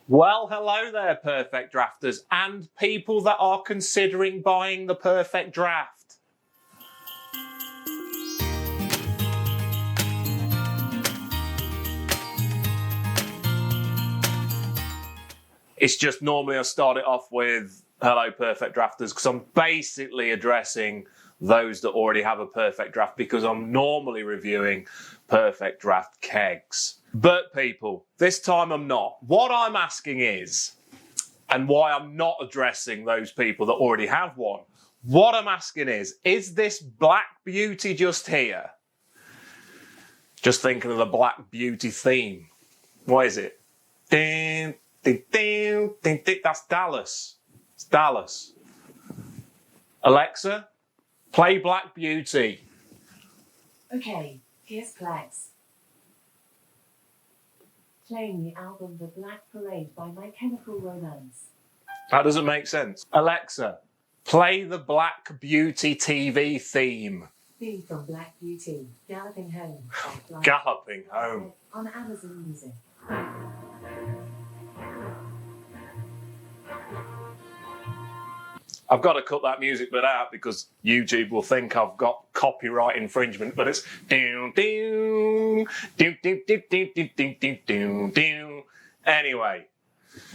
Well, hello there, Perfect Drafters, and people that are considering buying the Perfect Draft. It's just normally I start it off with hello, Perfect Drafters, because I'm basically addressing those that already have a Perfect Draft because I'm normally reviewing Perfect Draft kegs. But people, this time I'm not. What I'm asking is, and why I'm not addressing those people that already have one, what I'm asking is this Black Beauty just here? Just thinking of the Black Beauty theme. What is it? Ding, ding, ding, ding, ding. That's Dallas. It's Dallas. Alexa, play Black Beauty. Okay, here's Plex. Playing the album The Black Parade by My Chemical Romance. That doesn't make sense. Alexa, play the Black Beauty TV theme. Theme from Black Beauty, Galloping Home. Galloping Home. On Amazon Music. I've got to cut that music bit out because YouTube will think I've got copyright infringement, but it's down, down, down, down, down, down, down, down, down. Anyway,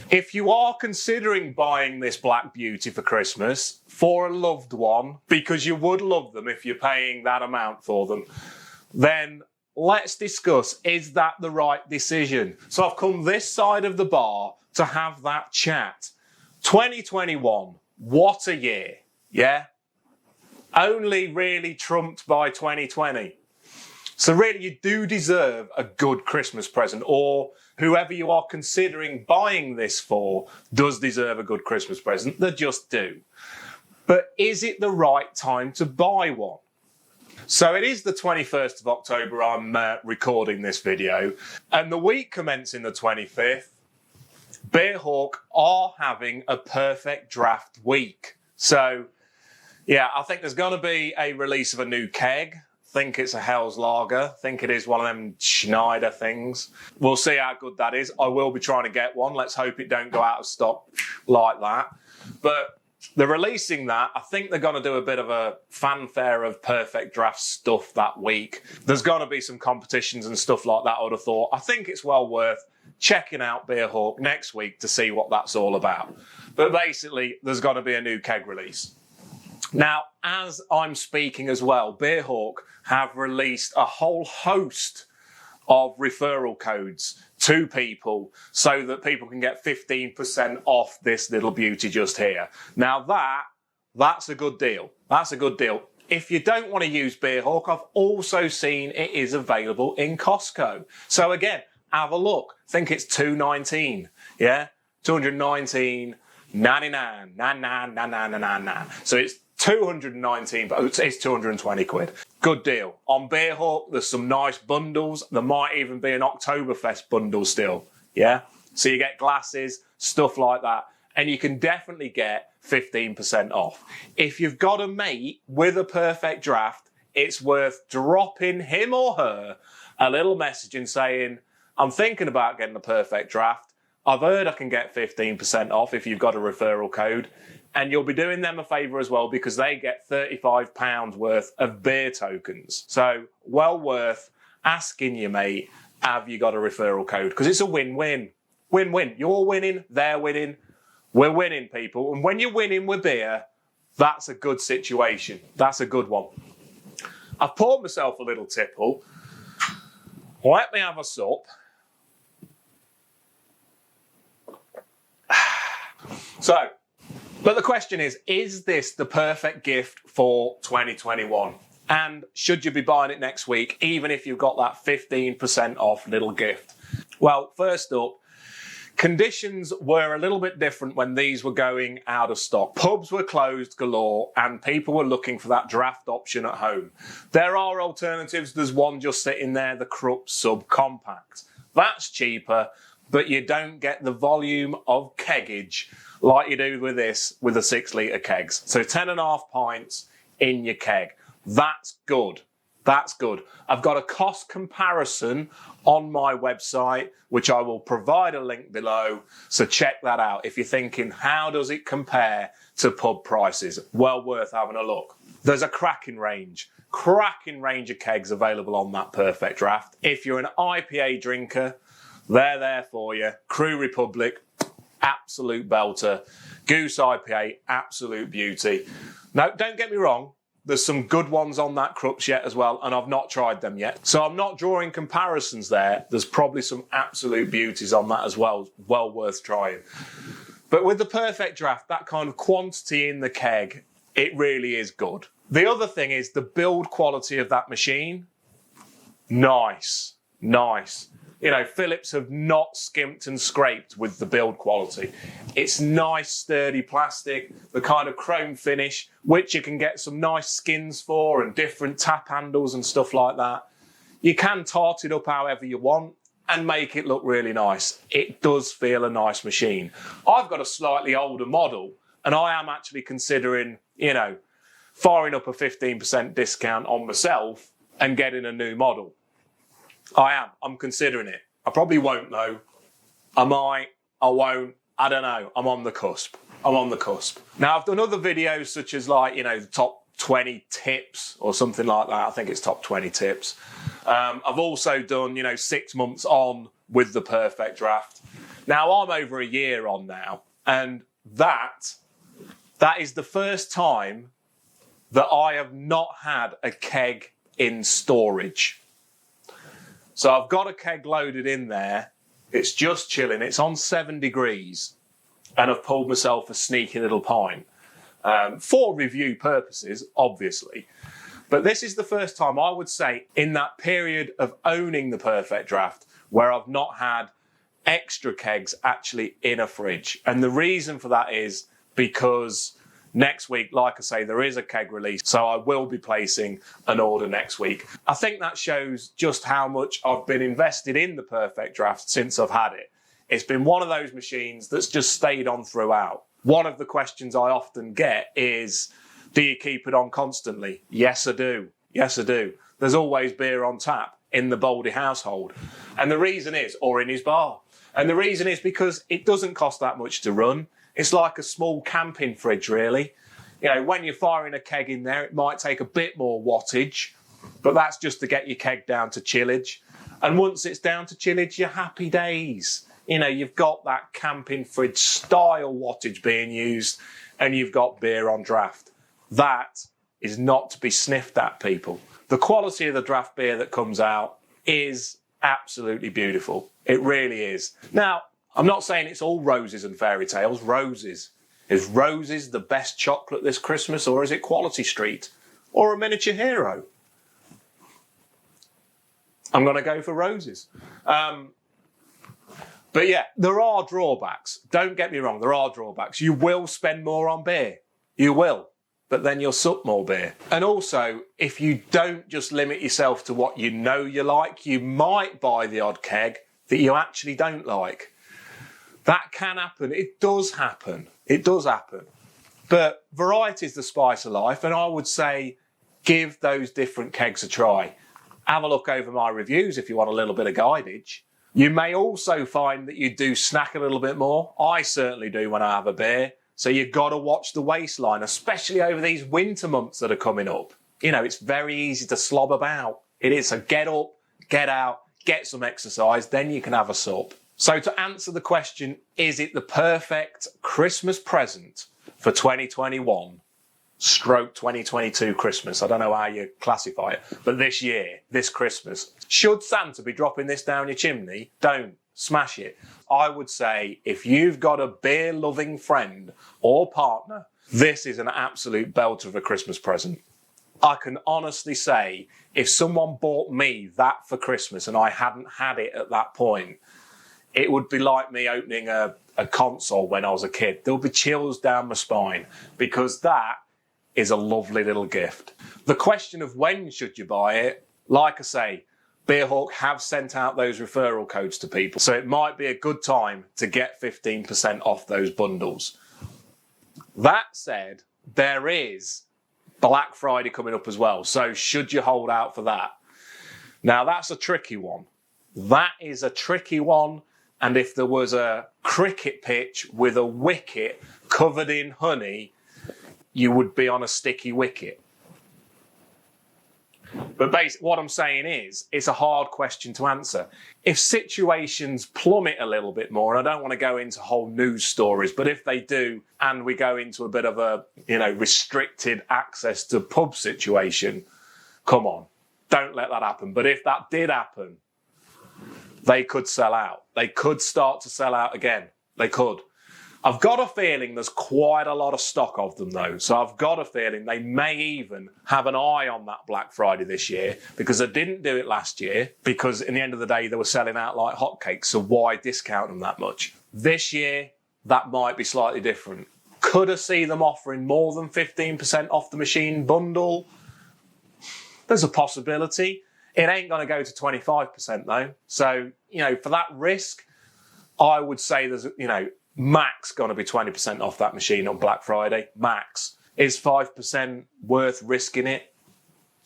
if you are considering buying this Black Beauty for Christmas for a loved one, because you would love them if you're paying that amount for them, then let's discuss, is that the right decision? So I've come this side of the bar to have that chat. 2021. What a year, yeah? Only really trumped by 2020. So really, you do deserve a good Christmas present, or whoever you are considering buying this for does deserve a good Christmas present. They just do. But is it the right time to buy one? So it is the 21st of October I'm recording this video, and the week commencing the 25th, Beerhawk are having a Perfect Draft week. So, yeah, I think there's going to be a release of a new keg. I think it's a Hell's Lager. I think it is one of them Schneider things. We'll see how good that is. I will be trying to get one. Let's hope it don't go out of stock like that. But they're releasing that. I think they're going to do a bit of a fanfare of Perfect Draft stuff that week. There's going to be some competitions and stuff like that, I would have thought. I think it's well worth checking out Beerhawk next week to see what that's all about. But basically, there's going to be a new keg release. Now, as I'm speaking as well, Beerhawk have released a whole host of referral codes to people so that people can get 15% off this little beauty just here. Now that's a good deal. That's a good deal. If you don't want to use Beerhawk, I've also seen it is available in Costco. So again, have a look. I think it's $2.19. Yeah? $219.99. 99. So it's $219, but it's 220 quid. Good deal. On Beerhawk, there's some nice bundles. There might even be an Oktoberfest bundle still. Yeah? So you get glasses, stuff like that. And you can definitely get 15% off. If you've got a mate with a Perfect Draft, it's worth dropping him or her a little message and saying, I'm thinking about getting a Perfect Draft. I've heard I can get 15% off if you've got a referral code. And you'll be doing them a favour as well because they get £35 worth of beer tokens. So well worth asking your mate, have you got a referral code? Because it's a win-win. Win-win. You're winning, they're winning, we're winning, people. And when you're winning with beer, that's a good situation. That's a good one. I've poured myself a little tipple. Let me have a sup. So, but the question is this the perfect gift for 2021? And should you be buying it next week, even if you've got that 15% off little gift? Well, first up, conditions were a little bit different when these were going out of stock. Pubs were closed galore and people were looking for that draft option at home. There are alternatives. There's one just sitting there, the Krupp Subcompact. That's cheaper, but you don't get the volume of keggage like you do with this, with the 6 litre kegs. So 10.5 pints in your keg. That's good. That's good. I've got a cost comparison on my website, which I will provide a link below. So check that out. If you're thinking, how does it compare to pub prices? Well worth having a look. There's a cracking range of kegs available on that Perfect Draft. If you're an IPA drinker, they're there for you. Crew Republic, absolute belter. Goose IPA, absolute beauty. Now, don't get me wrong. There's some good ones on that crux yet as well, and I've not tried them yet. So I'm not drawing comparisons there. There's probably some absolute beauties on that as well worth trying. But with the Perfect Draft, that kind of quantity in the keg, it really is good. The other thing is the build quality of that machine. Nice. You know, Philips have not skimped and scraped with the build quality. It's nice, sturdy plastic, the kind of chrome finish, which you can get some nice skins for and different tap handles and stuff like that. You can tart it up however you want and make it look really nice. It does feel a nice machine. I've got a slightly older model and I am actually considering, you know, firing up a 15% discount on myself and getting a new model. I'm considering it. I probably won't though. I might, I won't, I don't know. I'm on the cusp. Now I've done other videos such as like, you know, the top 20 tips or something like that. I think it's top 20 tips. I've also done, you know, 6 months on with the Perfect Draft. Now I'm over a year on now, and that is the first time that I have not had a keg in storage. So I've got a keg loaded in there. It's just chilling. It's on 7 degrees. And I've pulled myself a sneaky little pint. For review purposes, obviously. But this is the first time I would say in that period of owning the Perfect Draft where I've not had extra kegs actually in a fridge. And the reason for that is because next week, like I say, there is a keg release, so I will be placing an order next week. I think that shows just how much I've been invested in the Perfect Draft since I've had it. It's been one of those machines that's just stayed on throughout. One of the questions I often get is, do you keep it on constantly? Yes, I do. There's always beer on tap in the Baldy household. And the reason is, or in his bar. And the reason is because it doesn't cost that much to run. It's like a small camping fridge, really. You know, when you're firing a keg in there, it might take a bit more wattage, but that's just to get your keg down to chillage. And once it's down to chillage, you're happy days. You know, you've got that camping fridge style wattage being used, and you've got beer on draft. That is not to be sniffed at, people. The quality of the draft beer that comes out is absolutely beautiful. It really is. Now, I'm not saying it's all roses and fairy tales. Roses. Is Roses the best chocolate this Christmas, or is it Quality Street? Or a miniature hero? I'm going to go for Roses. But yeah, there are drawbacks. Don't get me wrong, there are drawbacks. You will spend more on beer. You will. But then you'll sup more beer. And also, if you don't just limit yourself to what you know you like, you might buy the odd keg that you actually don't like. That can happen. It does happen. But variety is the spice of life, and I would say give those different kegs a try. Have a look over my reviews if you want a little bit of guidage. You may also find that you do snack a little bit more. I certainly do when I have a beer. So you've got to watch the waistline, especially over these winter months that are coming up. You know, it's very easy to slob about. It is. So get up, get out, get some exercise, then you can have a sup. So to answer the question, is it the perfect Christmas present for 2021 stroke 2022 Christmas? I don't know how you classify it, but this year, this Christmas, should Santa be dropping this down your chimney? Don't smash it. I would say if you've got a beer-loving friend or partner, this is an absolute belter of a Christmas present. I can honestly say if someone bought me that for Christmas and I hadn't had it at that point, it would be like me opening a console when I was a kid. There'll be chills down my spine because that is a lovely little gift. The question of when should you buy it, like I say, Beerhawk have sent out those referral codes to people, so it might be a good time to get 15% off those bundles. That said, there is Black Friday coming up as well. So should you hold out for that? Now, that's a tricky one. That is a tricky one. And if there was a cricket pitch with a wicket covered in honey, you would be on a sticky wicket. But basically, what I'm saying is, it's a hard question to answer. If situations plummet a little bit more, and I don't want to go into whole news stories, but if they do, and we go into a bit of a, restricted access to pub situation, come on, don't let that happen. But if that did happen, they could sell out. They could start to sell out again. They could. I've got a feeling there's quite a lot of stock of them though. So I've got a feeling they may even have an eye on that Black Friday this year, because they didn't do it last year, because in the end of the day, they were selling out like hotcakes. So why discount them that much? This year, that might be slightly different. Could I see them offering more than 15% off the machine bundle? There's a possibility. It ain't going to go to 25% though. So, for that risk, I would say there's, max going to be 20% off that machine on Black Friday. Max. Is 5% worth risking it?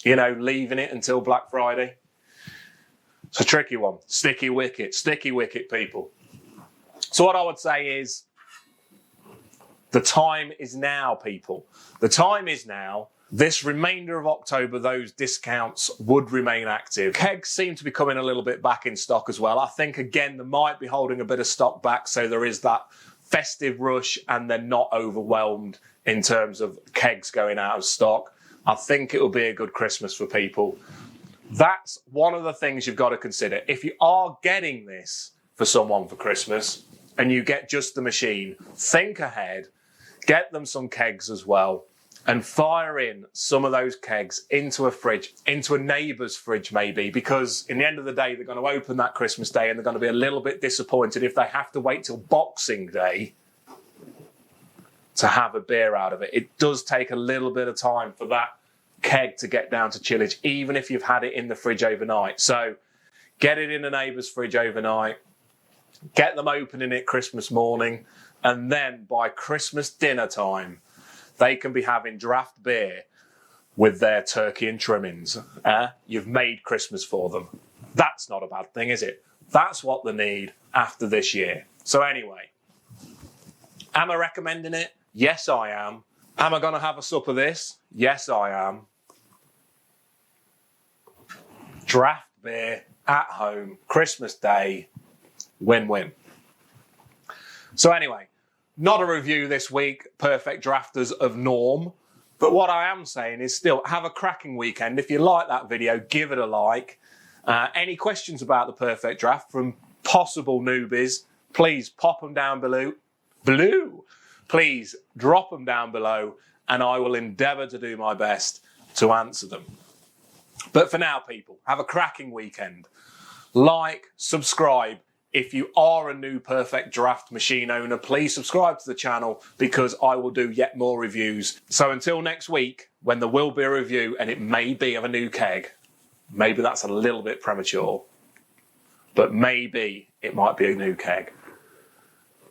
Leaving it until Black Friday? It's a tricky one. Sticky wicket, people. So what I would say is, the time is now, people. The time is now. This remainder of October, those discounts would remain active. Kegs seem to be coming a little bit back in stock as well. I think, again, they might be holding a bit of stock back, so there is that festive rush and they're not overwhelmed in terms of kegs going out of stock. I think it will be a good Christmas for people. That's one of the things you've got to consider. If you are getting this for someone for Christmas and you get just the machine, think ahead, get them some kegs as well, and fire in some of those kegs into a fridge, into a neighbour's fridge maybe, because in the end of the day, they're going to open that Christmas Day and they're going to be a little bit disappointed if they have to wait till Boxing Day to have a beer out of it. It does take a little bit of time for that keg to get down to chillage, even if you've had it in the fridge overnight. So get it in a neighbour's fridge overnight, get them opening it Christmas morning, and then by Christmas dinner time, they can be having draft beer with their turkey and trimmings. You've made Christmas for them. That's not a bad thing, is it? That's what they need after this year. So anyway, am I recommending it? Yes, I am. Am I going to have a sup of this? Yes, I am. Draft beer at home, Christmas Day, win-win. So anyway, not a review this week, Perfect Drafters of Norm. But what I am saying is still have a cracking weekend. If you like that video, give it a like. Any questions about the Perfect Draft from possible newbies, please pop them down below. Please drop them down below and I will endeavour to do my best to answer them. But for now, people, have a cracking weekend. Like, subscribe. If you are a new Perfect Draft machine owner, please subscribe to the channel because I will do yet more reviews. So until next week, when there will be a review and it may be of a new keg, maybe that's a little bit premature, but maybe it might be a new keg.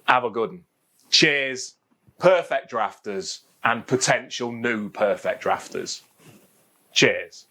Have a good one. Cheers, Perfect Drafters and potential new Perfect Drafters. Cheers.